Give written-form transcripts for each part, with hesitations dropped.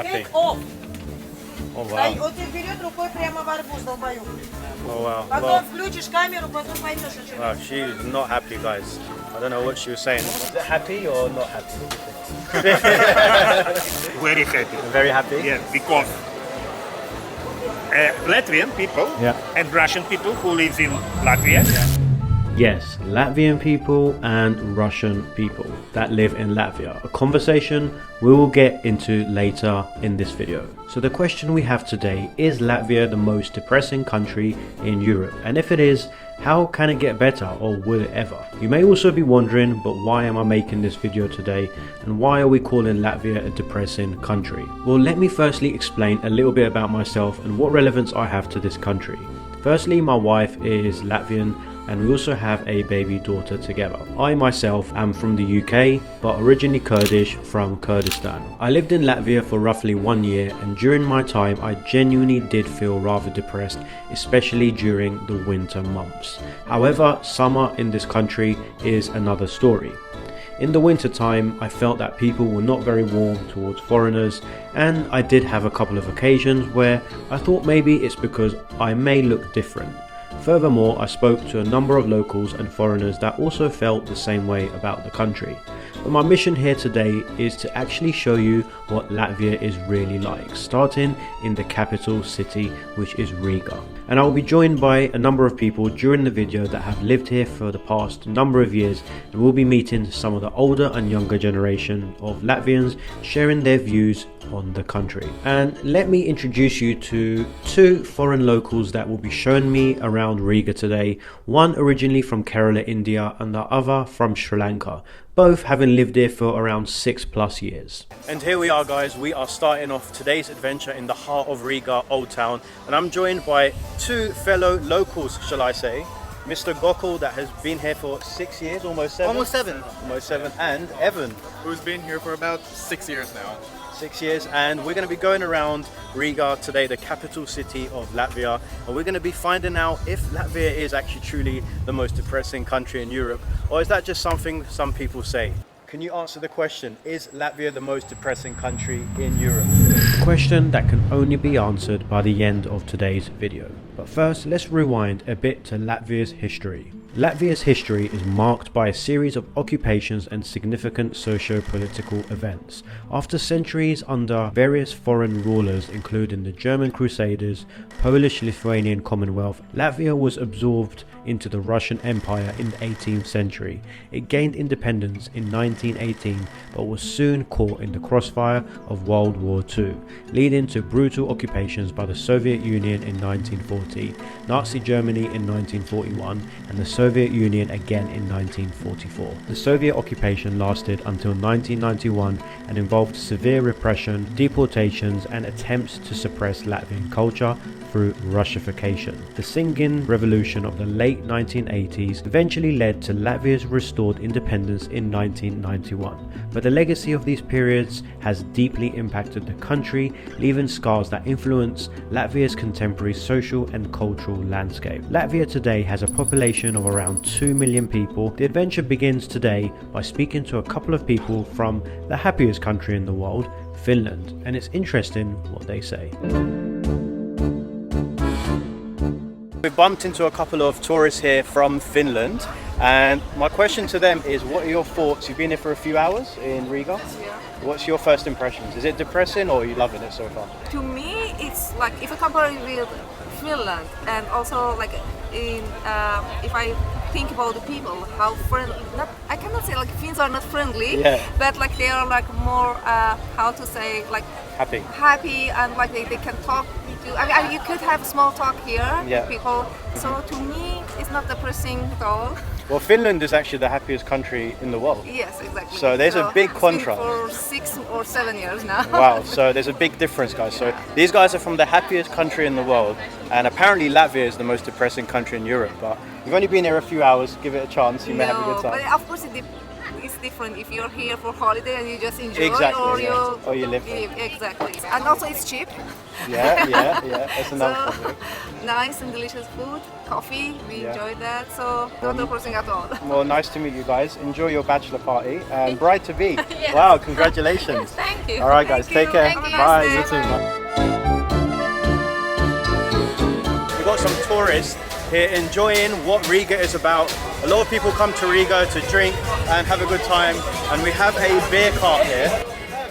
Happy. Take off. Oh wow. Вот вперед рукой прямо в арбуз долбаю. Oh wow. Потом включишь камеру, потом поймешь, о чем. Wow, she's not happy, guys. I don't know what she was saying. Is it happy or not happy? Very happy. Very happy? Yeah, because Latvian people and Russian people who live in Latvia. Yes, Latvian people and Russian people that live in Latvia. A conversation we will get into later in this video. So the question we have today, is Latvia the most depressing country in Europe? And if it is, how can it get better, or will it ever? You may also be wondering, but why am I making this video today, and why are we calling Latvia a depressing country? Well, let me firstly explain a little bit about myself and what relevance I have to this country. Firstly, my wife is Latvian and we also have a baby daughter together. I myself am from the UK, but originally Kurdish from Kurdistan. I lived in Latvia for roughly 1 year, and during my time I genuinely did feel rather depressed, especially during the winter months. However, summer in this country is another story. In the winter time, I felt that people were not very warm towards foreigners, and I did have a couple of occasions where I thought maybe it's because I may look different. Furthermore, I spoke to a number of locals and foreigners that also felt the same way about the country. But my mission here today is to actually show you what Latvia is really like, starting in the capital city, which is Riga. And I will be joined by a number of people during the video that have lived here for the past number of years, and we'll be meeting some of the older and younger generation of Latvians, sharing their views on the country. And let me introduce you to two foreign locals that will be showing me around Riga today, one originally from Kerala, India, and the other from Sri Lanka, both having lived here for around 6+ years. And here we are, guys, we are starting off today's adventure in the heart of Riga, Old Town, and I'm joined by two fellow locals, shall I say, Mr. Gokul, that has been here for 6 years, almost seven. Almost seven, and Evan, who's been here for about 6 years now. 6 years, and we're going to be going around Riga today, the capital city of Latvia, and we're going to be finding out if Latvia is actually truly the most depressing country in Europe, or is that just something some people say? Can you answer the question, is Latvia the most depressing country in Europe? A question that can only be answered by the end of today's video. But first, let's rewind a bit to Latvia's history. Latvia's history is marked by a series of occupations and significant socio-political events. After centuries under various foreign rulers, including the German Crusaders, Polish-Lithuanian Commonwealth, Latvia was absorbed into the Russian Empire in the 18th century. It gained independence in 1918, but was soon caught in the crossfire of World War II, leading to brutal occupations by the Soviet Union in 1940, Nazi Germany in 1941, and the Soviet Union again in 1944. The Soviet occupation lasted until 1991 and involved severe repression, deportations, and attempts to suppress Latvian culture through Russification. The Singing Revolution of the late 1980s eventually led to Latvia's restored independence in 1991, but the legacy of these periods has deeply impacted the country, leaving scars that influence Latvia's contemporary social and cultural landscape. Latvia today has a population of around 2 million people. The adventure begins today by speaking to a couple of people from the happiest country in the world, Finland, and it's interesting what they say. We bumped into a couple of tourists here from Finland, and my question to them is, what are your thoughts? You've been here for a few hours in Riga. Yeah. What's your first impressions? Is it depressing or are you loving it so far? To me, it's like, if I compare it with Finland, and also like in if I think about the people, how friendly, I cannot say like Finns are not friendly, but like they are like more how to say, like happy and like they can talk to, I mean, you could have small talk here with people, so to me it's not depressing at all. Well, Finland is actually the happiest country in the world. Yes, exactly. So there's a big contrast. For 6 or 7 years now. Wow, so there's a big difference, guys. So these guys are from the happiest country in the world, and apparently Latvia is the most depressing country in Europe. But you've only been here a few hours, give it a chance, you may have a good time. But of course it different if you're here for holiday and you just enjoy Exactly, or yeah. Or you live there. Exactly. And also it's cheap. Yeah. That's another So, thing. nice and delicious food, coffee, we Yeah. enjoyed that, so not depressing at all. Well, nice to meet you guys. Enjoy your bachelor party and bride to be. Yes. Wow, congratulations. Thank you. All right, guys, Thank take care. you. Have a Bye. nice You day. too. Bye. We've got some tourists here enjoying what Riga is about. A lot of people come to Riga to drink and have a good time, and we have a beer cart here.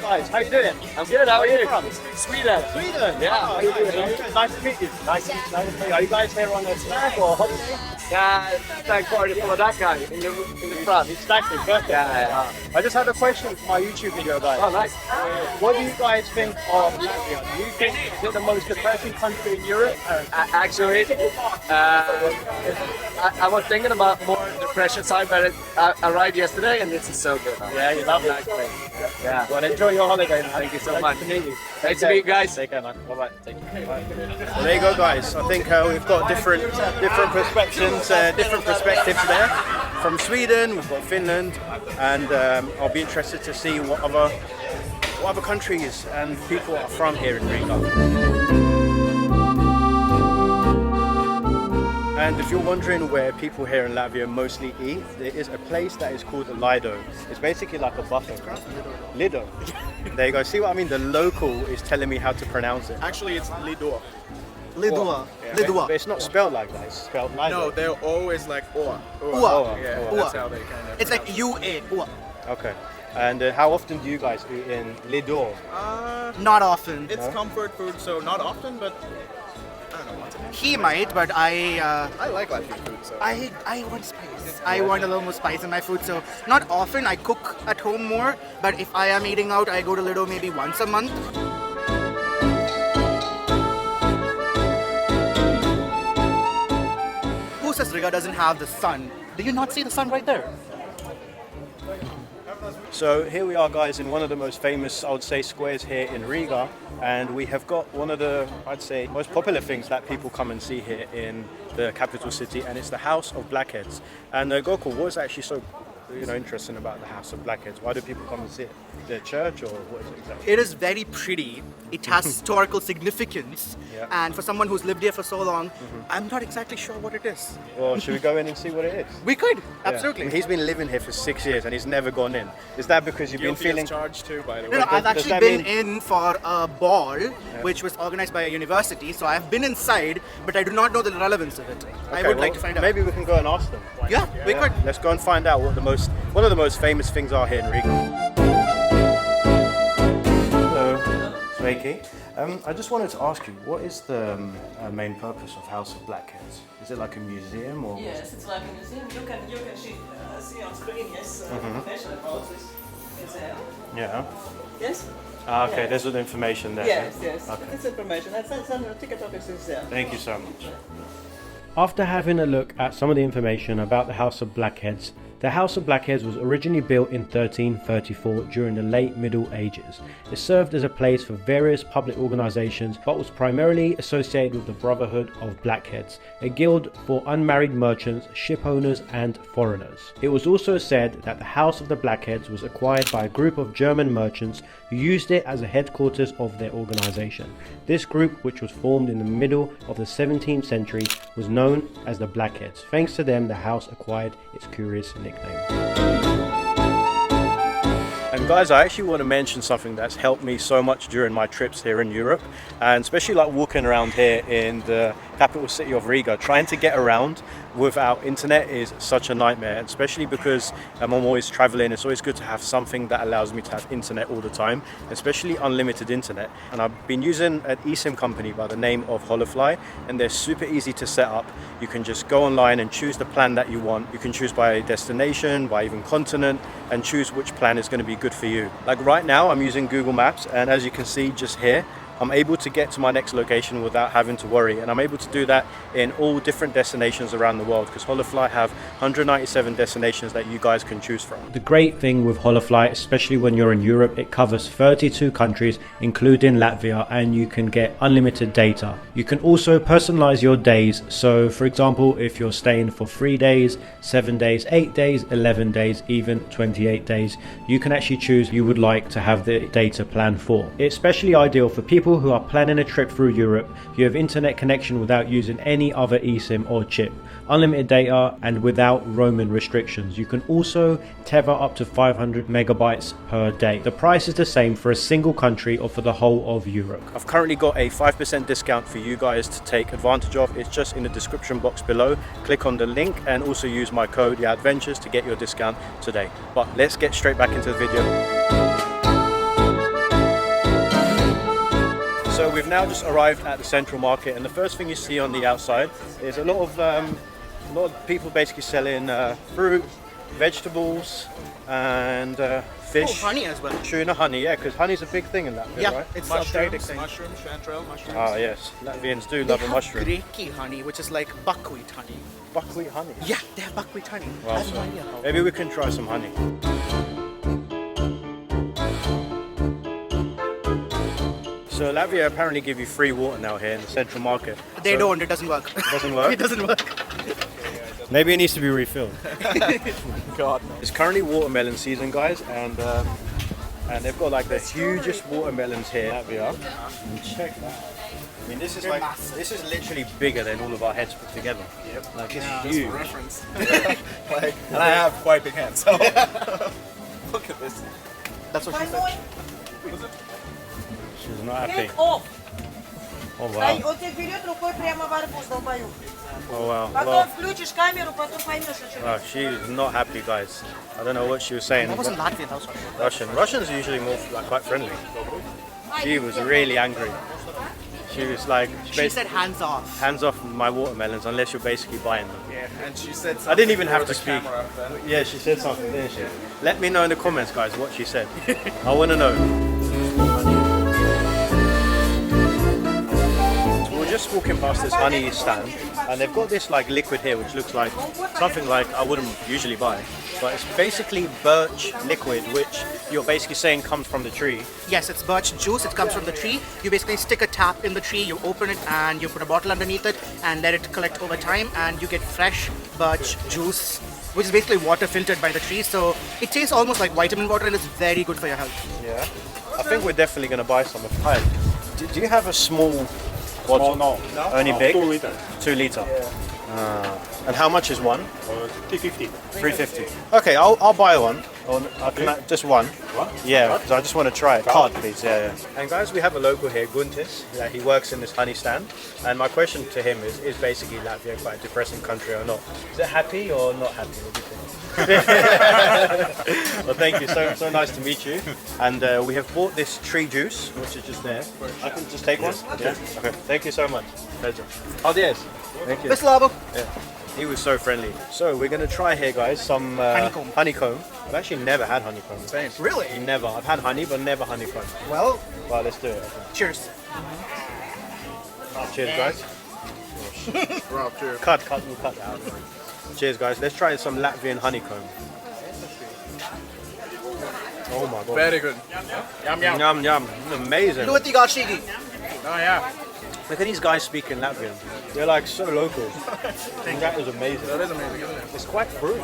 Hi guys, how you doing? I'm good, how are you? From? Sweden. Sweden? Yeah. Oh, how you doing? Nice to meet you. Nice to meet you. Are you guys here on a snack or holiday? Yeah, thank party for that guy in the front. It's snacking, perfect. Yeah. I just had a question for my YouTube video, guys. Oh, nice. What do you guys think of Latvia? Do you think it's the most depressing country in Europe? Actually, I was thinking about more depression side, but I arrived yesterday and this is so good. Yeah, you love it. Nice place. Yeah. Well, enjoy your holiday. Man. Thank you so much. Nice to meet you. Nice to meet you guys. Take care, man. Bye-bye. Take care. Bye. Well, there you go, guys. I think we've got different perspectives there. From Sweden, we've got Finland, and I'll be interested to see what other countries and people are from here in Riga. And if you're wondering where people here in Latvia mostly eat, there is a place that is called Lido. It's basically like a buffet. Lido. There you go. See what I mean? The local is telling me how to pronounce it. Actually, it's Lidor. Lidua. Yeah. Lidua. But it's not spelled like that. It's spelled Lido. No, they're always like Oa. Oa. Yeah, Oa. that's how they kind of. It's like UA. Ua. Okay. And how often do you guys eat in Lido? Not often. It's comfort food, so not often, but I don't know. Once a month. He might, but I like Latvian food, so. I want spice. I want a little more spice in my food, so not often. I cook at home more, but if I am eating out, I go to Lido maybe once a month. Who says Riga doesn't have the sun? Do you not see the sun right there? So here we are, guys, in one of the most famous, I would say, squares here in Riga, and we have got one of the, I'd say, most popular things that people come and see here in the capital city, and it's the House of Blackheads. And Gokul, what is actually so interesting about the House of Blackheads? Why do people come and see it? The church, or what is it exactly? It is very pretty. It has historical significance, Yeah. and for someone who's lived here for so long, I'm not exactly sure what it is. Well, should we go in and see what it is? We could, Yeah. absolutely. He's been living here for 6 years and he's never gone in. Is that because you've been Guilty as feeling... charged too, by the way. No, I've does actually that been mean- in for a ball, which was organized by a university. So I've been inside, but I do not know the relevance of it. I Okay, would well, like to find out. Maybe we can go and ask them. Yeah, we could. Let's go and find out what one of the most famous things are here in Riga. Hello, Sveiki. I just wanted to ask you, what is the main purpose of House of Blackheads? Is it like a museum or? Yes, it's like a museum. You can see on screen, yes, information about this museum. Yeah. Yes? Okay, Yes. there's all the information there. Yes, yes. Okay. It's information. And the ticket office is there. Thank you so much. After having a look at some of the information about the House of Blackheads, the House of Blackheads was originally built in 1334 during the late Middle Ages. It served as a place for various public organisations but was primarily associated with the Brotherhood of Blackheads, a guild for unmarried merchants, ship owners and foreigners. It was also said that the House of the Blackheads was acquired by a group of German merchants who used it as a headquarters of their organisation. This group, which was formed in the middle of the 17th century, was known as the Blackheads. Thanks to them, the house acquired its curious nickname. And guys, I actually want to mention something that's helped me so much during my trips here in Europe, and especially like walking around here in the capital city of Riga. Trying to get around without internet is such a nightmare, especially because I'm always traveling. It's always good to have something that allows me to have internet all the time, especially unlimited internet. And I've been using an eSIM company by the name of Holofly, and they're super easy to set up. You can just go online and choose the plan that you want. You can choose by destination, by even continent, and choose which plan is going to be good for you. Like right now I'm using Google Maps, and as you can see just here, I'm able to get to my next location without having to worry, and I'm able to do that in all different destinations around the world because Holofly have 197 destinations that you guys can choose from. The great thing with Holofly, especially when you're in Europe, it covers 32 countries including Latvia, and you can get unlimited data. You can also personalize your days, so for example, if you're staying for 3 days, 7 days, 8 days, 11 days, even 28 days, you can actually choose you would like to have the data plan for. It's especially ideal for people who are planning a trip through Europe. You have internet connection without using any other eSIM or chip, unlimited data and without roaming restrictions. You can also tether up to 500 megabytes per day. The price is the same for a single country or for the whole of Europe. I've currently got a 5% discount for you guys to take advantage of. It's just in the description box below. Click on the link and also use my code YAADventures to get your discount today. But let's get straight back into the video. So we've now just arrived at the central market, and the first thing you see on the outside is a lot of people basically selling fruit, vegetables, and fish. Oh, honey as well. Tuna, honey, yeah, because honey's a big thing in Latvia, Yeah, right? it's Mushrooms, chanterelle mushrooms. Ah, yes, Latvians do They love a have mushroom. Greki honey, which is like buckwheat honey. Buckwheat honey. Yeah, they have buckwheat honey. Wow. I have no idea how. Maybe we can try some honey. So Latvia apparently give you free water now here in the central market. They So- don't, it doesn't work. It doesn't work? It doesn't work. Maybe it needs to be refilled. God. It's currently watermelon season, guys, and they've got like the hugest watermelons here in Latvia. And check that. I mean, this is like this is literally bigger than all of our heads put together. Yep. Like it's Just huge. for reference. Like, and I have quite big hands, so look at this. That's what she said. Больной. She's not happy. Take off. Oh wow. Он тебя берет рукой прямо в арбуз, долбоёб. Oh wow. Потом Well, включишь камеру, потом поймешь, о чем. wow, she's not happy, guys. I don't know what she was saying. That wasn't Latvian, that was Russian. Russians are usually more like quite friendly. She was really angry. She was like, She said hands off. hands off my watermelons unless you're basically buying them. Yeah, and she said I didn't even something have to for the speak. camera then. Yeah, she said something, didn't she? Let me know in the comments, guys, what she said. I want to know. So we're just walking past this honey stand, and they've got this like liquid here, which looks like something like I wouldn't usually buy, but it's basically birch liquid, which you're basically saying comes from the tree. Yes, it's birch juice. It comes from the tree. You basically stick a tap in the tree, you open it, and you put a bottle underneath it, and let it collect over time, and you get fresh birch juice, which is basically water filtered by the tree. So it tastes almost like vitamin water, and it's very good for your health. Yeah. I think we're definitely going to buy some. Hi. Do you have a small bottle? No. Only big? 2 liters. 2 liter. And how much is one? 350. 350. Okay, I'll buy one. Just one. What? Yeah, because I just want to try it. Card, please. Yeah. And guys, we have a local here, Guntis. He works in this honey stand. And my question to him is basically Latvia quite a depressing country or not? Is it happy or not happy? What do you think? Well, thank you. So nice to meet you. And we have bought this tree juice, which is just there. I can just take one. Yeah. Okay. Thank you so much. Pleasure. Oh, yes. Thank you. Bislavo. Yeah. He was so friendly. So we're going to try here, guys, some honeycomb. I've actually never had honeycomb. Same. Really? Never. I've had honey, but never honeycomb. Well, Well, let's do it. cheers. Cheers, guys. Rob, cheers. We'll cut that out. Cheers, guys. Let's try some Latvian honeycomb. Oh my god. Very good. Yum yum. Yum yum. Amazing. Luati Gashigi. Oh yeah. Look at these guys speaking Latvian. They're like so local. That is amazing. That is amazing, isn't it? It's quite fruity.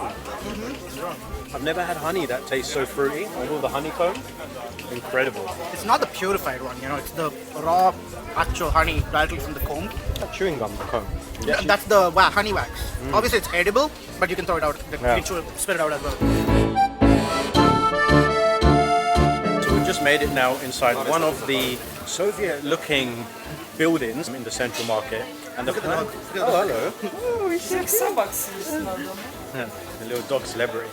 I've never had honey that tastes so fruity. And all the honeycomb, incredible. It's not the purified one, you know, it's the raw actual honey directly from the comb. That chewing gum comb. Yeah, that's the honey wax. Obviously it's edible, but you can throw it out. You can spit it out as well. So we've just made it now inside one of the Soviet-looking buildings in the central market. And the plan. Oh, hello. Yeah, a little dog celebrity.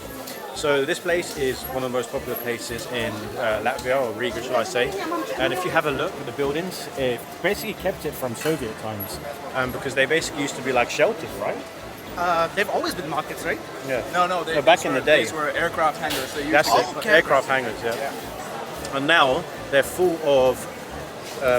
So this place is one of the most popular places in Latvia, or Riga, shall I say. And if you have a look at the buildings, it basically kept it from Soviet times, because they basically used to be like shelters, right? They've always been markets, right? Yeah. No, back in the day. These were aircraft hangars. They used That's to it. Aircraft hangars, yeah. And now they're full of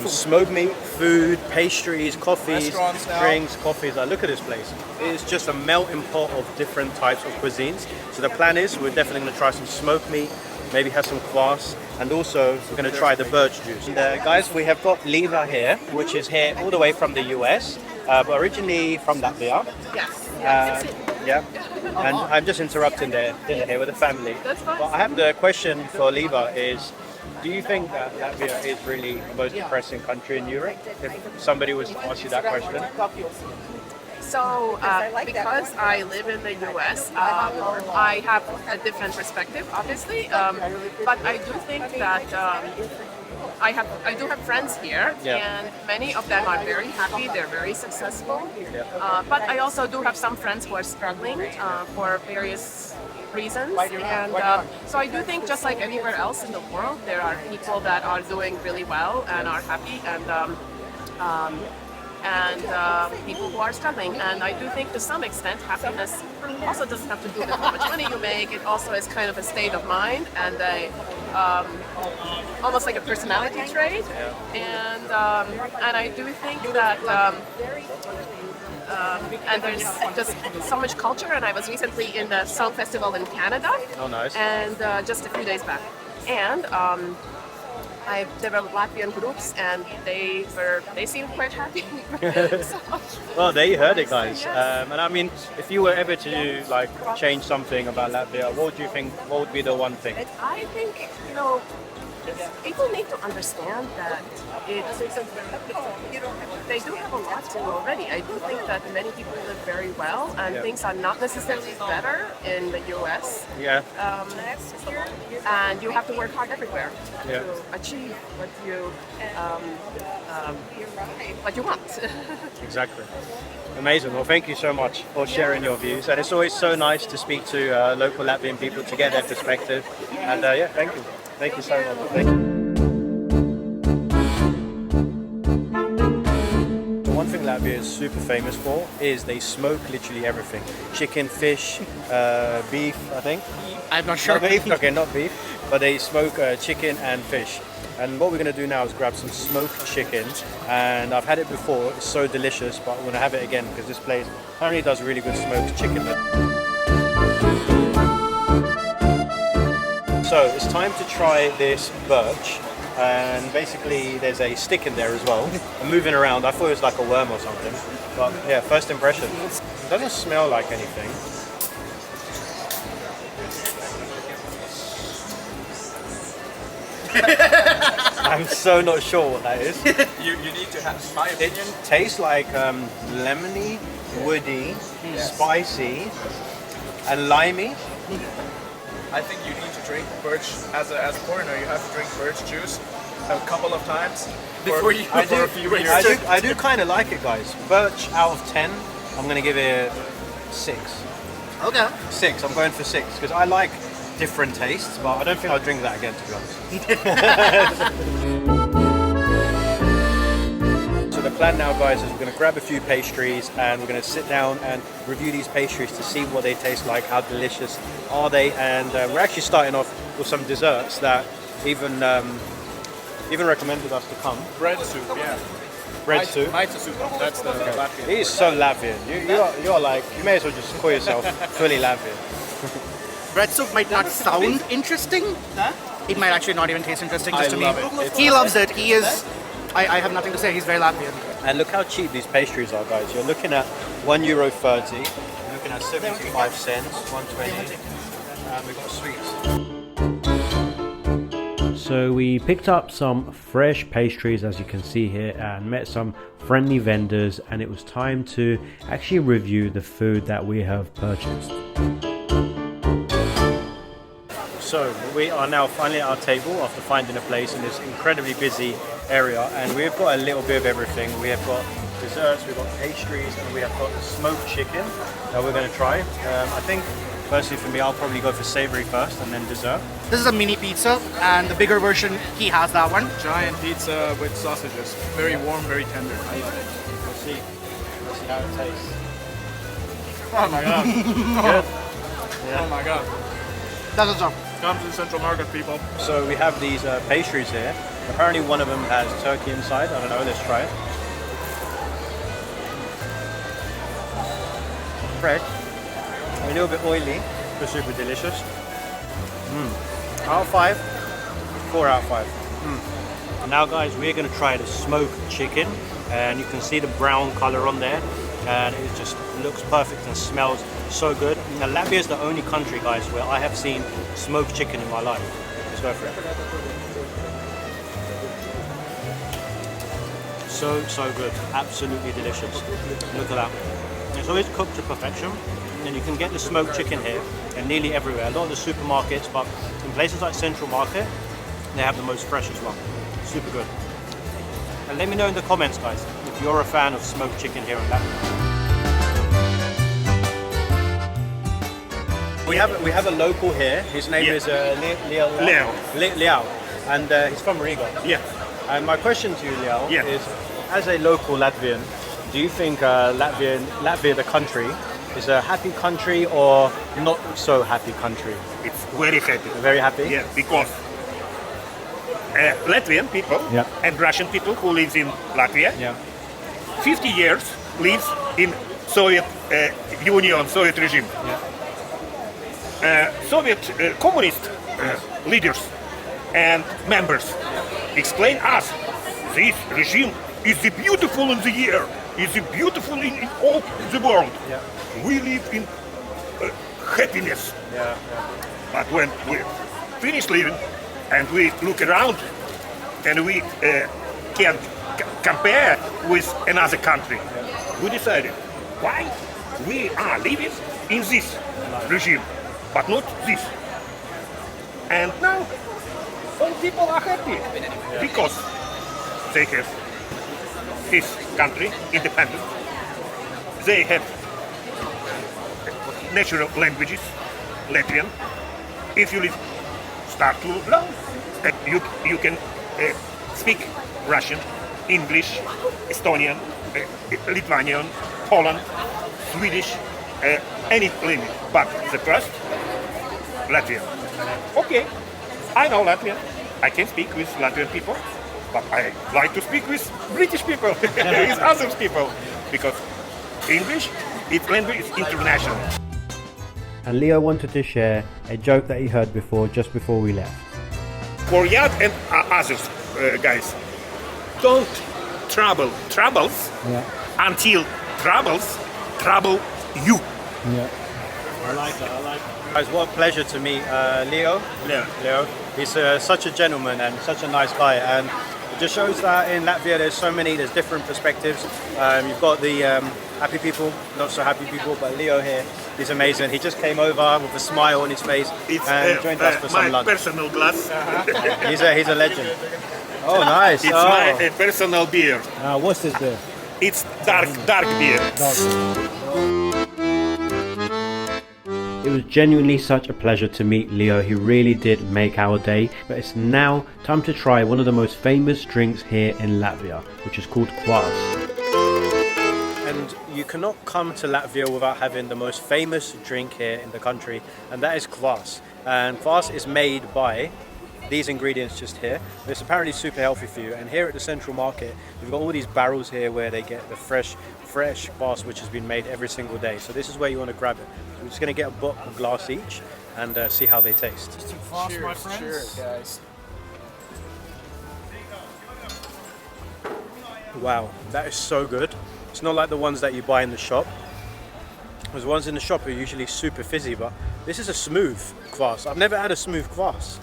smoked meat, food, pastries, coffees, Restaurants now. drinks, coffees. Like, look at this place. It's just a melting pot of different types of cuisines. So the plan is we're definitely going to try some smoked meat, maybe have some kvass, and also we're going to try the birch juice. And, guys, we have got Liva here, which is here all the way from the US, but originally from Latvia. Yes. Yeah, and I'm just interrupting their dinner here with the family. That's fine. But I have the question for Liva is, do you think that Latvia is really the most depressing country in Europe? If somebody was to ask you that question. So, because I live in the US, I have a different perspective, obviously. But I do think that I do have friends here, and many of them are very happy. They're very successful. But I also do have some friends who are struggling for various reasons, and so I do think, just like anywhere else in the world, there are people that are doing really well and are happy, and people who are struggling. And I do think, to some extent, happiness also doesn't have to do with how much money you make. It also is kind of a state of mind and almost like a personality trait. And I do think that and there's just so much culture. And I was recently in the Song Festival in Canada. Oh, nice. And just a few days back. And there were Latvian groups, and they seemed quite happy. So, Well, there you heard it, guys. And I mean, if you were ever to like change something about Latvia, what would you think? What would be the one thing? I think, people need to understand that they do have a lot to already. I do think that many people live very well, and things are not necessarily better in the US. Yeah. And you have to work hard everywhere Yeah. to achieve what you want. Exactly. Amazing. Well, thank you so much for sharing your views. And it's always so nice to speak to local Latvian people to get their perspective. And yeah, thank you. Thank you so much. Thank you. The one thing Latvia is super famous for is they smoke literally everything. Chicken, fish, beef, I think. I'm not sure. Not beef? Okay, not beef. But they smoke chicken and fish. And what we're going to do now is grab some smoked chicken. And I've had it before, it's so delicious, but I'm going to have it again because this place apparently does really good smoked chicken. So it's time to try this birch. And basically there's a stick in there as well. I'm moving around, I thought it was like a worm or something. But yeah, first impression. It doesn't smell like anything. I'm so not sure what that is. You need to have, my opinion. It tastes like lemony, woody, spicy, and limey. I think you need to drink birch, as a foreigner, you have to drink birch juice a couple of times before you for a few years. I do kind of like it, guys. Birch out of 10, I'm going to give it 6. Okay. 6, I'm going for 6, because I like different tastes, but I don't think I'll drink that again, to be honest. So the plan now, guys, is we're going to grab a few pastries and we're going to sit down and review these pastries to see what they taste like, how delicious are they, and we're actually starting off with some desserts that even recommended us to come. Bread soup, yeah. Bread soup. Maita soup, that's the Latvian. He is so Latvian. You're like, you may as well just call yourself fully Latvian. Bread soup might not sound interesting. It might actually not even taste interesting just to me. love it. He loves it. He is. I have nothing to say. He's very Latvian. And look how cheap these pastries are, guys. You're looking at €1.30. You're looking at 75 cents, 1.20. And we've got sweets. So we picked up some fresh pastries, as you can see here, and met some friendly vendors, and it was time to actually review the food that we have purchased. So we are now finally at our table after finding a place in this incredibly busy area, and we've got a little bit of everything. We have got desserts, we've got pastries, and we have got smoked chicken that we're going to try. I think personally for me, I'll probably go for savory first and then dessert. This is a mini pizza, and the bigger version, he has that one. Giant pizza with sausages. Very warm, very tender. I love it. We'll see how it tastes. Oh my god. Good. Oh my god. That's a job. Come to the Central Market, people. So we have these pastries here, Apparently one of them has turkey inside. I don't know, let's try it. Fresh, a little bit oily, but super delicious. Out of 5, 4 out of 5. Now guys, we're going to try the smoked chicken, and you can see the brown color on there, and it just looks perfect and smells so good. Now Latvia is the only country, guys, where I have seen smoked chicken in my life. Let's go for it. So good, absolutely delicious. Look at that. It's always cooked to perfection, and you can get the smoked chicken here and nearly everywhere. A lot of the supermarkets, but in places like Central Market, they have the most fresh as well. Super good. And let me know in the comments, guys, if you're a fan of smoked chicken here in Latvia. We have a local here. His name is Leo, and he's from Riga. Yeah. And my question to you, Leo, is, as a local Latvian, do you think Latvia, the country, is a happy country or not so happy country? It's very happy. Very happy? Yeah, because Latvian people and Russian people who live in Latvia, 50 years lives in Soviet Union, Soviet regime. Soviet communist leaders and members explain us this regime is the beautiful in the year, is the beautiful in all the world. We live in happiness. But when we finish living and we look around and we can compare with another country, we decided why we are living in this regime, but not this. And now all people are happy because they have this country independent. They have natural languages, Latvian. If you start to learn, you can speak Russian, English, Estonian, Lithuanian, Poland, Swedish, any language. But the first, Latvian. Okay, I know Latvian. I can speak with Latvian people, but I like to speak with British people, with other people, because English, its language is international. And Leo wanted to share a joke that he heard before, just before we left. For Yad and others, guys, don't troubles until troubles trouble you. I like that, Guys, what a pleasure to meet Leo. Leo. He's such a gentleman and such a nice guy, and it just shows that in Latvia there's different perspectives. You've got the happy people, not so happy people, but Leo here, he's amazing. He just came over with a smile on his face and joined us for some lunch. My personal glass. He's a legend. Oh, nice. It's my personal beer. What's this beer? It's dark beer. It was genuinely such a pleasure to meet Leo. He really did make our day. But it's now time to try one of the most famous drinks here in Latvia, which is called kvass. And you cannot come to Latvia without having the most famous drink here in the country, and that is kvass. And kvass is made by these ingredients just here. It's apparently super healthy for you. And here at the Central Market, we've got all these barrels here where they get the fresh kvass, which has been made every single day. So this is where you want to grab it. We're just going to get a glass each and see how they taste. Cheers, my friends. Cheers, guys. Wow, that is so good. It's not like the ones that you buy in the shop. The ones in the shop are usually super fizzy, but this is a smooth kvass. I've never had a smooth kvass.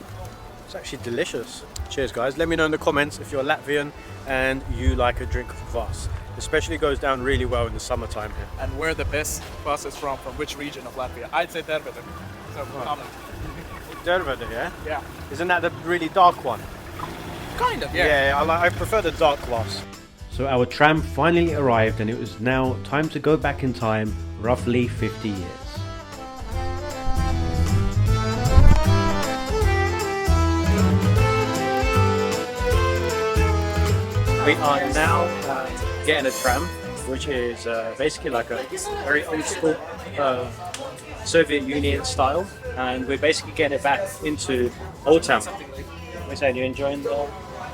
It's actually delicious. Cheers, guys. Let me know in the comments if you're Latvian and you like a drink of kvass. Especially goes down really well in the summertime here. And where the best kvass is from which region of Latvia? I'd say Dervede. So comment. Dervede, yeah? Yeah. Isn't that the really dark one? Kind of, yeah. Yeah, I prefer the dark kvass. So our tram finally arrived, and it was now time to go back in time, roughly 50 years. We are now getting a tram, which is basically like a very old school Soviet Union style, and we're basically getting it back into Old Town. What's that? You enjoying the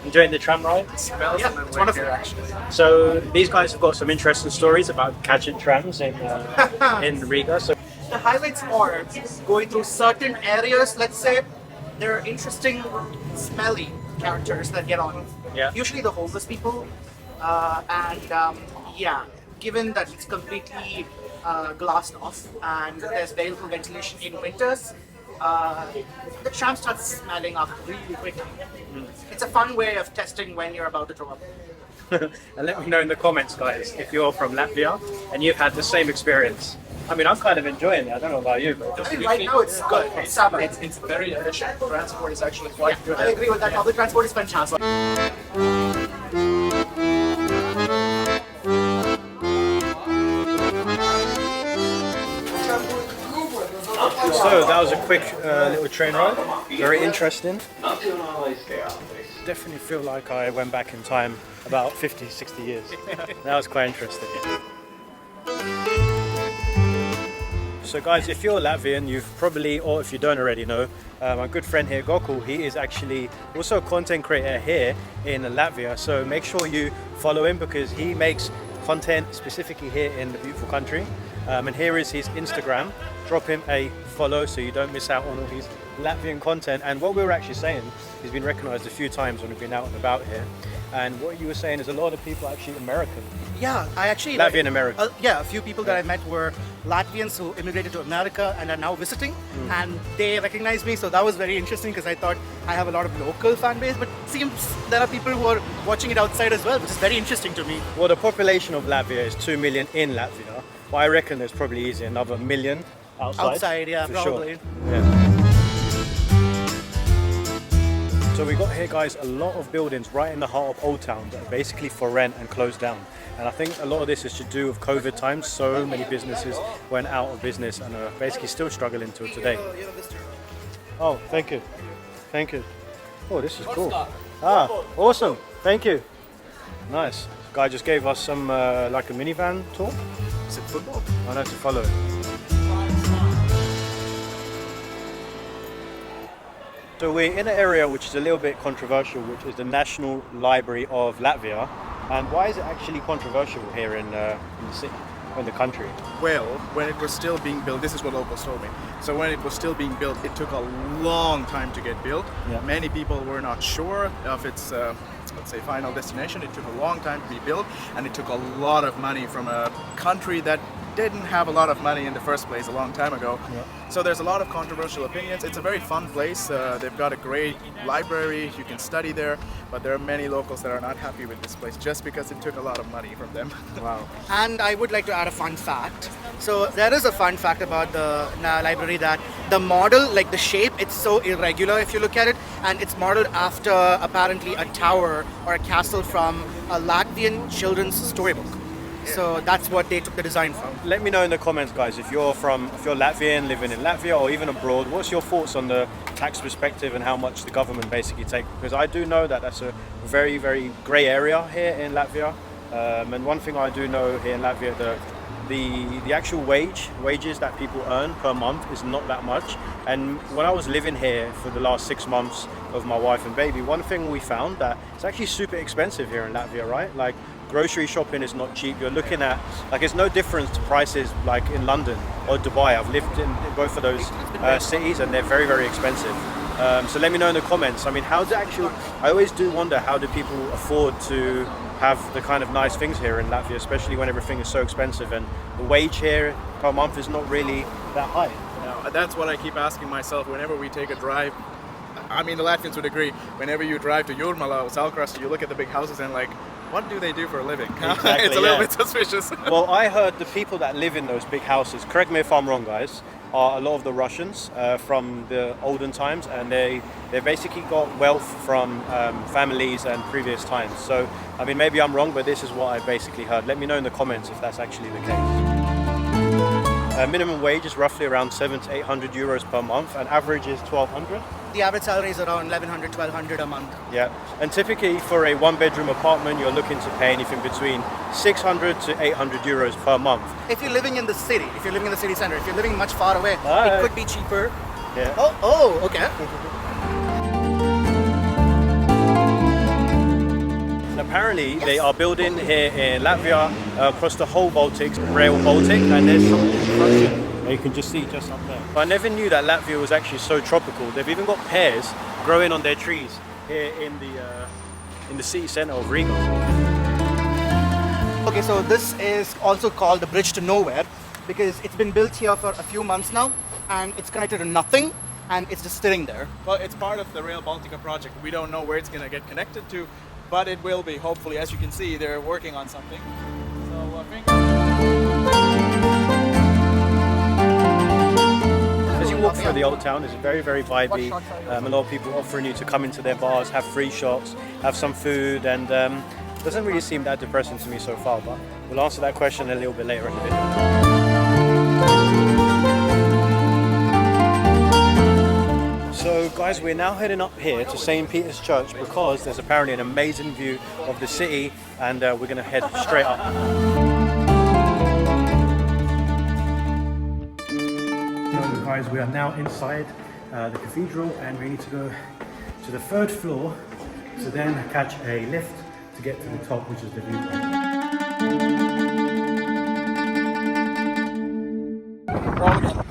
Enjoying the tram ride? It smells Yeah, on the it's way wonderful. here, actually. So these guys have got some interesting stories about catching trams in Riga. So The highlights are going through certain areas. Let's say there are interesting, smelly characters that get on. Yeah. Usually the homeless people, yeah. Given that it's completely glassed off and there's very little ventilation in winters, the tram starts smelling up really quickly. It's a fun way of testing when you're about to throw up. and let me know in the comments, guys, if you're from Latvia and you've had the same experience. I mean, I'm kind of enjoying it. I don't know about you, but I mean, right now it's good. It's summer. It's very efficient. Transport is actually quite good. I agree with that. Public transport is fantastic. So that was a quick little train ride. Very interesting. Definitely feel like I went back in time about 50, 60 years. That was quite interesting. So guys, if you're Latvian, you've probably, or if you don't already know, my good friend here, Gokul, he is actually also a content creator here in Latvia. So make sure you follow him because he makes content specifically here in the beautiful country. And here is his Instagram. Drop him a follow so you don't miss out on all his Latvian content. And what we were actually saying, he's been recognized a few times when we've been out and about here. And what you were saying is a lot of people are actually American. Yeah, I actually Latvian American. Yeah, a few people that I met were Latvians who immigrated to America and are now visiting, and they recognized me. So that was very interesting because I thought I have a lot of local fan base, but it seems there are people who are watching it outside as well, which is very interesting to me. Well, the population of Latvia is 2 million in Latvia, but I reckon there's probably easily another million outside. Yeah, for probably. Sure. Yeah. So we got here, guys, a lot of buildings right in the heart of Old Town that are basically for rent and closed down. And I think a lot of this is to do with COVID times. So many businesses went out of business and are basically still struggling till today. Oh, thank you. Thank you. Oh, this is cool. Ah, awesome. Thank you. Nice. Guy just gave us some like a minivan tour. Is it football? I know to follow it. So we're in an area which is a little bit controversial, which is the National Library of Latvia. And why is it actually controversial here in the city, in the country? Well, when it was still being built, this is what locals told me. So when it was still being built, it took a long time to get built. Yeah. Many people were not sure of its, let's say, final destination. It took a long time to be built, and it took a lot of money from a country that didn't have a lot of money in the first place a long time ago. Yeah. So there's a lot of controversial opinions. It's a very fun place. They've got a great library. You can study there, but there are many locals that are not happy with this place just because it took a lot of money from them. Wow. And I would like to add a fun fact. So there is a fun fact about the library that the model, like the shape, it's so irregular if you look at it, and it's modeled after apparently a tower or a castle from a Latvian children's storybook. So that's what they took the design from. Let me know in the comments, guys, if you're Latvian, living in Latvia, or even abroad, what's your thoughts on the tax perspective and how much the government basically takes? Because I do know that that's a very, very grey area here in Latvia. And one thing I do know here in Latvia, the actual wages that people earn per month is not that much. And when I was living here for the last 6 months of my wife and baby, one thing we found that it's actually super expensive here in Latvia, right? Like, grocery shopping is not cheap. You're looking at, like, it's no difference to prices like in London or Dubai. I've lived in both of those cities and they're very, very expensive. So let me know in the comments. I mean, I always do wonder, how do people afford to have the kind of nice things here in Latvia, especially when everything is so expensive and the wage here per month is not really that high. Now, that's what I keep asking myself whenever we take a drive. I mean, the Latvians would agree. Whenever you drive to Jūrmala or Salkrasta, you look at the big houses and like, what do they do for a living? Exactly, it's a little bit suspicious. Well, I heard the people that live in those big houses, correct me if I'm wrong, guys, are a lot of the Russians from the olden times, and they basically got wealth from families and previous times. So, I mean, maybe I'm wrong, but this is what I basically heard. Let me know in the comments if that's actually the case. Minimum wage is roughly around 700 to 800 euros per month, and average is 1200. The average salary is around 1100, 1200 a month. Yeah, and typically for a one-bedroom apartment, you're looking to pay anything between 600 to 800 euros per month. If you're living in the city, if you're living in the city center, if you're living much far away, it could be cheaper. Yeah. Oh, okay. apparently they are building here in Latvia across the whole Baltics, Rail Baltic, and there's some construction. You can just see just up there. I never knew that Latvia was actually so tropical. They've even got pears growing on their trees here in the city centre of Riga. Okay, so this is also called the Bridge to Nowhere because it's been built here for a few months now and it's connected to nothing and it's just sitting there. Well, it's part of the Rail Baltica project. We don't know where it's going to get connected to, but it will be, hopefully. As you can see, they're working on something. So, As you walk through the old town, it's very, very vibey. A lot of people offering you to come into their bars, have free shots, have some food, and it doesn't really seem that depressing to me so far, but we'll answer that question a little bit later in the video. So guys, we're now heading up here to St. Peter's Church because there's apparently an amazing view of the city, and we're going to head straight up. So guys, we are now inside the cathedral and we need to go to the 3rd floor to then catch a lift to get to the top, which is the view point.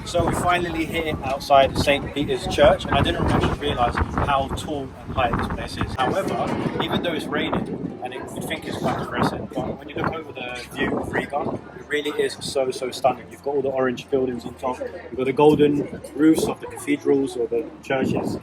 So we're finally here outside St. Peter's Church, and I didn't actually realise how tall and high this place is. However, even though it's raining, and you'd think it's quite depressing, but when you look over the view of Riga, it really is so stunning. You've got all the orange buildings on top, you've got the golden roofs of the cathedrals or the churches.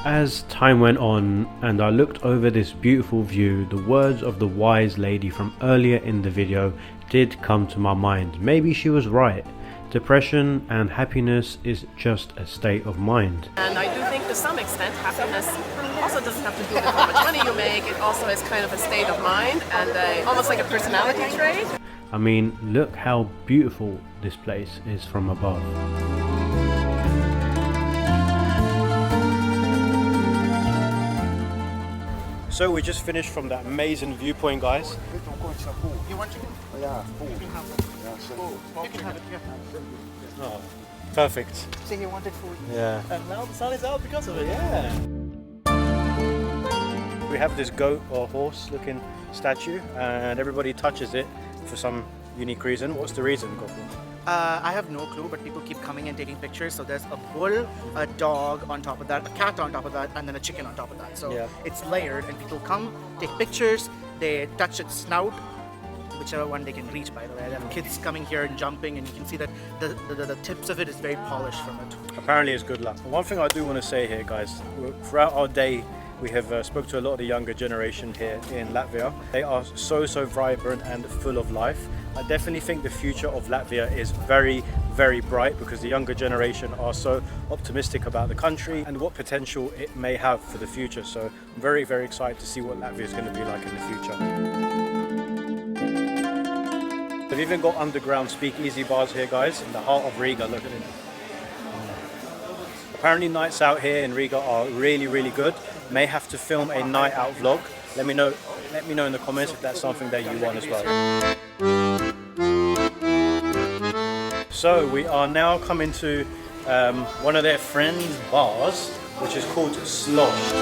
As time went on and I looked over this beautiful view, the words of the wise lady from earlier in the video did come to my mind. Maybe she was right. Depression and happiness is just a state of mind. And I do think to some extent happiness also doesn't have to do with how much money you make. It also is kind of a state of mind and almost like a personality trait. I mean, look how beautiful this place is from above. So we just finished from that amazing viewpoint, guys. You want chicken? Yeah. You can have it. You can have it, yeah. Oh, perfect. Say you wanted food. Yeah. and now the sun is out because of it. Yeah. We have this goat or horse looking statue and everybody touches it for some unique reason. What's the reason, Goku? I have no clue, but people keep coming and taking pictures. So there's a bull, a dog on top of that, a cat on top of that, and then a chicken on top of that. So Yeah. it's layered, and people come, take pictures, they touch its snout, whichever one they can reach, by the way. They have kids coming here and jumping, and you can see that the tips of it is very polished from it. Apparently it's good luck. One thing I do want to say here, guys, throughout our day we have spoke to a lot of the younger generation here in Latvia. They are so vibrant and full of life. I definitely think the future of Latvia is very bright because the younger generation are so optimistic about the country and what potential it may have for the future. So I'm very excited to see what Latvia is going to be like in the future. They've even got underground speakeasy bars here, guys, in the heart of Riga. Look at it. Apparently nights out here in Riga are really good. May have to film a night out vlog. Let me know in the comments if that's something that you want as well. So we are now coming to one of their friends' bars, which is called Slosh.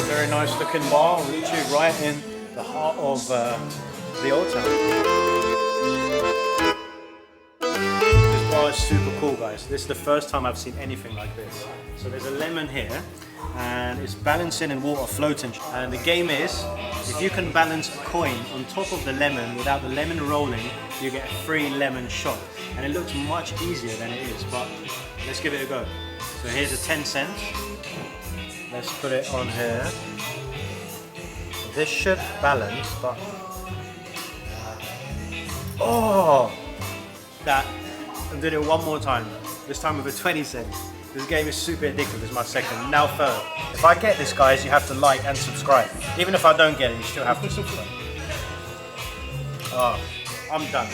Very nice looking bar, literally right in the heart of the old town. This bar is super cool, guys. This is the first time I've seen anything like this. So there's a lemon here and it's balancing in water floating, and the game is if you can balance a coin on top of the lemon without the lemon rolling, you get a free lemon shot, and it looks much easier than it is, but let's give it a go. So here's a 10 cents. Let's put it on here. This should balance, but oh, that. I did it one more time, this time with a 20 cents. This game is super addictive. It's my second, now third. If I get this, guys, you have to like and subscribe. Even if I don't get it, you still have to subscribe. Oh, I'm done.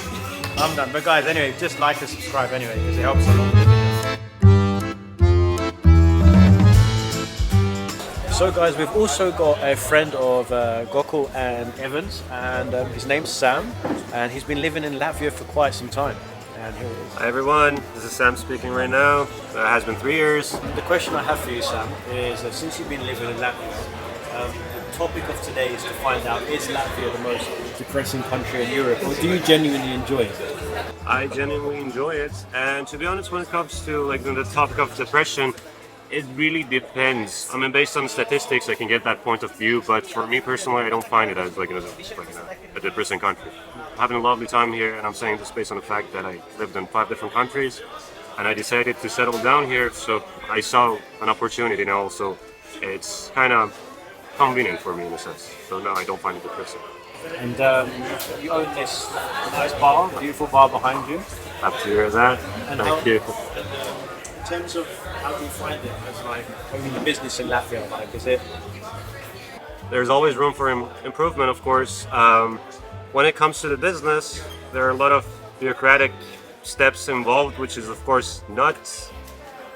But guys, anyway, just like and subscribe anyway, because it helps a lot. So guys, we've also got a friend of Gokul and Evans, and his name's Sam, and he's been living in Latvia for quite some time. And here it is. Hi everyone, this is Sam speaking right now. It has been 3 years. The question I have for you, Sam, is that since you've been living in Latvia, the topic of today is to find out, is Latvia the most depressing country in Europe, or do you genuinely enjoy it? I genuinely enjoy it, and to be honest, when it comes to like the topic of depression, it really depends. I mean, based on statistics, I can get that point of view, but for me personally, I don't find it as a depressing country. I'm having a lovely time here, and I'm saying this based on the fact that I lived in 5 different countries, and I decided to settle down here, so I saw an opportunity now, so it's kind of convenient for me in a sense. So no, I don't find it depressing. And you own this nice bar, beautiful bar behind you. Happy to hear that. And Thank you. In terms of how do you find it as like owning a business in Latvia, like is it? There's always room for improvement, of course. When it comes to the business, there are a lot of bureaucratic steps involved, which is of course not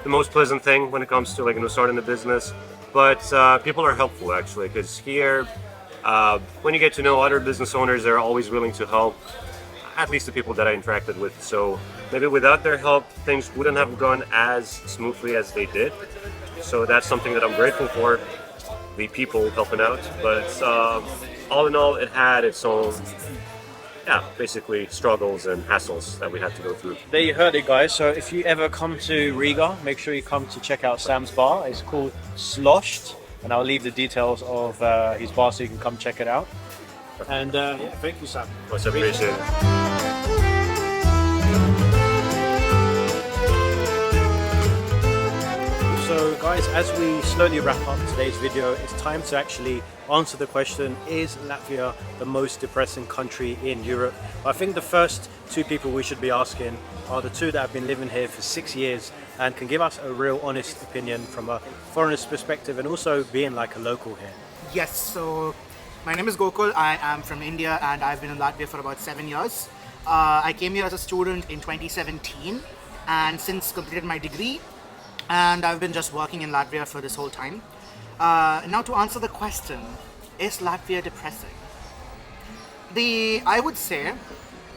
the most pleasant thing when it comes to starting a business. But people are helpful actually, because here, when you get to know other business owners, they're always willing to help. At least the people that I interacted with. So maybe without their help, things wouldn't have gone as smoothly as they did. So that's something that I'm grateful for, the people helping out. But all in all, it had its own, basically struggles and hassles that we had to go through. There you heard it, guys. So if you ever come to Riga, make sure you come to check out Sam's bar. It's called Sloshed, and I'll leave the details of his bar so you can come check it out. And thank you, Sam. Much appreciated. So guys, as we slowly wrap up today's video, it's time to actually answer the question, is Latvia the most depressing country in Europe? I think the first 2 people we should be asking are the 2 that have been living here for 6 years and can give us a real honest opinion from a foreigner's perspective and also being like a local here. Yes, so my name is Gokul. I am from India and I've been in Latvia for about 7 years. I came here as a student in 2017 and since completed my degree, and I've been just working in Latvia for this whole time. Now to answer the question, is Latvia depressing? I would say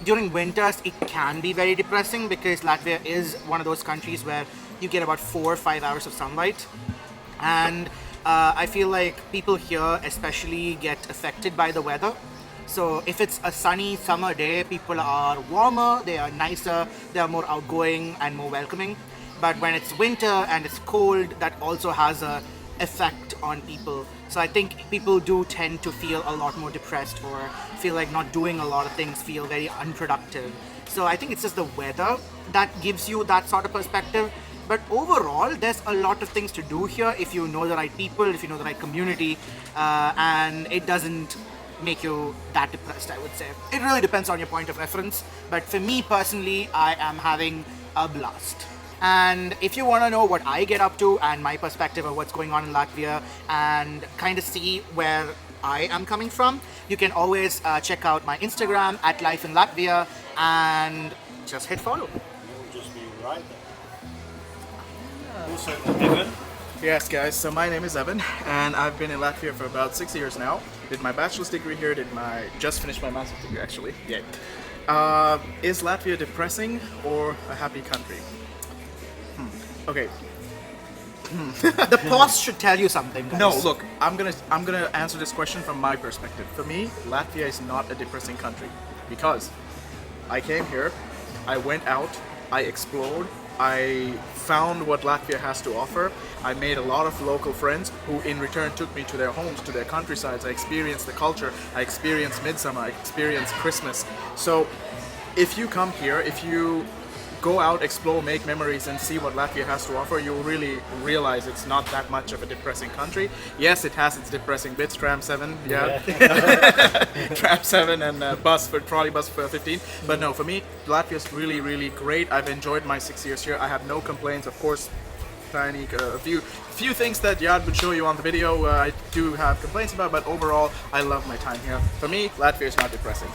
during winters it can be very depressing because Latvia is one of those countries where you get about 4 or 5 hours of sunlight, and I feel like people here especially get affected by the weather. So if it's a sunny summer day, people are warmer, they are nicer, they are more outgoing and more welcoming. But when it's winter and it's cold, that also has an effect on people. So I think people do tend to feel a lot more depressed or feel like not doing a lot of things, feel very unproductive. So I think it's just the weather that gives you that sort of perspective. But overall, there's a lot of things to do here if you know the right people, if you know the right community, and it doesn't make you that depressed, I would say. It really depends on your point of reference, but for me personally, I am having a blast. And if you want to know what I get up to and my perspective of what's going on in Latvia and kind of see where I am coming from, you can always check out my Instagram at Life in Latvia and just hit follow. You'll just be right there. Also, Evan. Yes, guys, so my name is Evan, and I've been in Latvia for about 6 years now. Did my bachelor's degree here, just finished my master's degree actually. Yeah. Is Latvia depressing or a happy country? Okay. The pause should tell you something, guys. No, look, I'm gonna answer this question from my perspective. For me, Latvia is not a depressing country because I came here, I went out, I explored, I found what Latvia has to offer. I made a lot of local friends who in return took me to their homes, to their countrysides. I experienced the culture, I experienced midsummer, I experienced Christmas. So if you come here, if you go out, explore, make memories and see what Latvia has to offer, you'll really realize it's not that much of a depressing country. Yes, it has its depressing bits, Tram 7, yeah. Tram 7 and trolley bus for 15. But no, for me, Latvia's really, really great. I've enjoyed my 6 years here. I have no complaints, of course. A few things that Yad would show you on the video I do have complaints about, but overall, I love my time here. For me, Latvia is not depressing.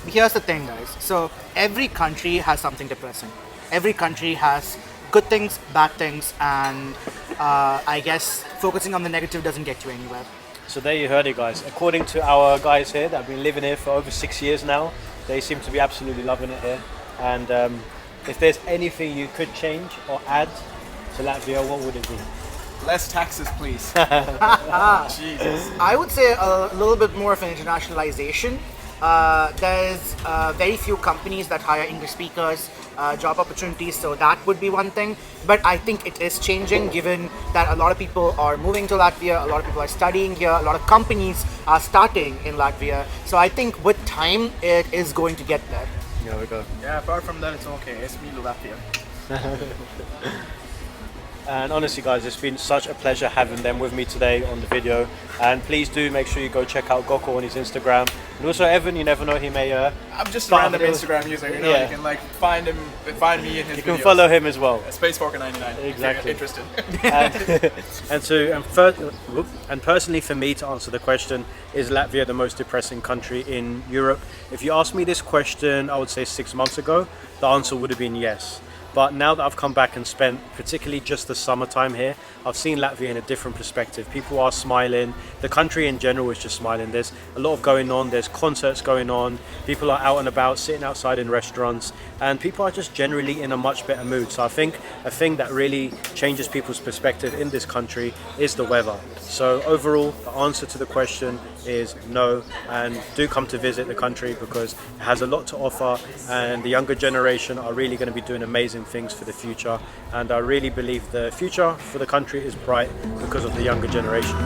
Here's the thing, guys. So every country has something depressing. Every country has good things, bad things, and I guess focusing on the negative doesn't get you anywhere. So there you heard it, guys. According to our guys here that have been living here for over 6 years now, they seem to be absolutely loving it here. And if there's anything you could change or add to Latvia, what would it be? Less taxes, please. Jesus. I would say a little bit more of an internationalization. There's very few companies that hire English speakers, job opportunities, so that would be one thing. But I think it is changing given that a lot of people are moving to Latvia, a lot of people are studying here, a lot of companies are starting in Latvia. So I think with time, it is going to get there. There we go. Yeah, apart from that, it's okay. It's me, Latvia. And honestly guys, it's been such a pleasure having them with me today on the video, and please do make sure you go check out Goko on his Instagram, and also Evan, you never know, he may I'm just a random Instagram user, you know, yeah. You can like find me in his videos. You can follow him as well. Spaceforker99. Exactly. If you're interested. And personally for me to answer the question, is Latvia the most depressing country in Europe? If you asked me this question, I would say 6 months ago, the answer would have been yes. But now that I've come back and spent particularly just the summertime here, I've seen Latvia in a different perspective. People are smiling. The country in general is just smiling. There's a lot of going on. There's concerts going on. People are out and about, sitting outside in restaurants. And people are just generally in a much better mood. So I think a thing that really changes people's perspective in this country is the weather. So overall, the answer to the question is no. And do come to visit the country because it has a lot to offer. And the younger generation are really going to be doing amazing things for the future, and I really believe the future for the country is bright because of the younger generation.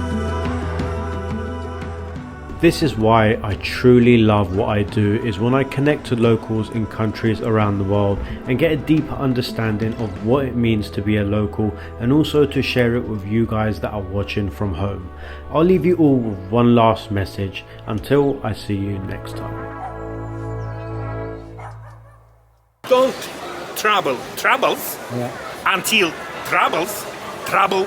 This is why I truly love what I do, is when I connect to locals in countries around the world and get a deeper understanding of what it means to be a local, and also to share it with you guys that are watching from home. I'll leave you all with one last message until I see you next time. Don't troubles until trouble